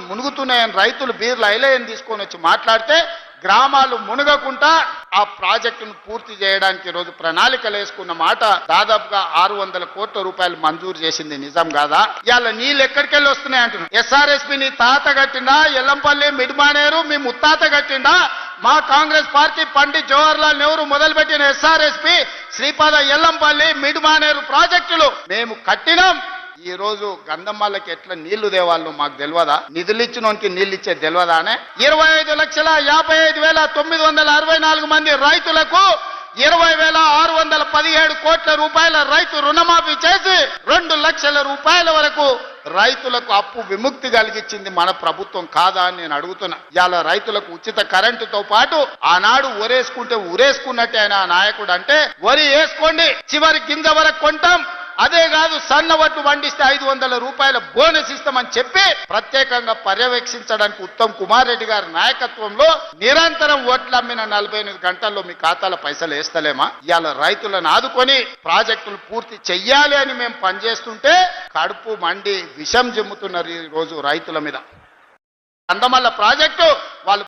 మునుగుతున్నాయని రైతులు బీర్లు ఐలయని తీసుకొని వచ్చి మాట్లాడితే గ్రామాలు మునగకుండా ఆ ప్రాజెక్టును పూర్తి చేయడానికి ఈరోజు ప్రణాళికలు వేసుకున్న మాట దాదాపుగా 600 కోట్ల రూపాయలు మంజూరు చేసింది నిజం కాదా? ఇవాళ నీళ్ళు ఎక్కడికెళ్ళి వస్తున్నాయి అంటున్నారు. ఎస్ఆర్ఎస్పీ నీ తాత కట్టిండా? ఎల్లంపల్లి మిడ్మానేరు మీ ముత్తాత కట్టిండా? మా కాంగ్రెస్ పార్టీ పండిత్ జవహర్లాల్ నెహ్రూ మొదలుపెట్టిన ఎస్ఆర్ఎస్పీ శ్రీపాద ఎల్లంపల్లి మిడ్మానేరు ప్రాజెక్టులు మేము కట్టినాం. ఈ రోజు గంధమ్మలకి ఎట్లా నీళ్లు దేవాళ్ళు మాకు తెలియదా? నిధులు ఇచ్చినోనికి నీళ్ళు ఇచ్చే తెలియదానే? 25,55,964 మంది రైతులకు 20,617 కోట్ల రూపాయల రైతు రుణమాఫీ చేసి 2 లక్షల రూపాయల వరకు రైతులకు అప్పు విముక్తి కలిగించింది మన ప్రభుత్వం కాదా అని నేను అడుగుతున్నా. ఇవాళ రైతులకు ఉచిత కరెంటుతో పాటు ఆనాడు ఒరేసుకుంటే ఉరేసుకున్నట్టే ఆయన నాయకుడు అంటే వరి వేసుకోండి చివరి గింజ వరకు కొంటాం, అదే కాదు సన్న వడ్లు పండిస్తే 500 రూపాయల బోనస్ ఇస్తామని చెప్పి ప్రత్యేకంగా పర్యవేక్షించడానికి ఉత్తమ్ కుమార్ రెడ్డి గారి నాయకత్వంలో నిరంతరం ఓట్లు అమ్మిన 48 గంటల్లో మీ ఖాతాలో పైసలు వేస్తలేమా? ఇవాళ రైతులను ఆదుకొని ప్రాజెక్టులు పూర్తి చెయ్యాలి అని మేము పనిచేస్తుంటే కడుపు మండి విషం జమ్ముతున్నారు ఈ రోజు రైతుల మీద. కందమల్ల ప్రాజెక్టు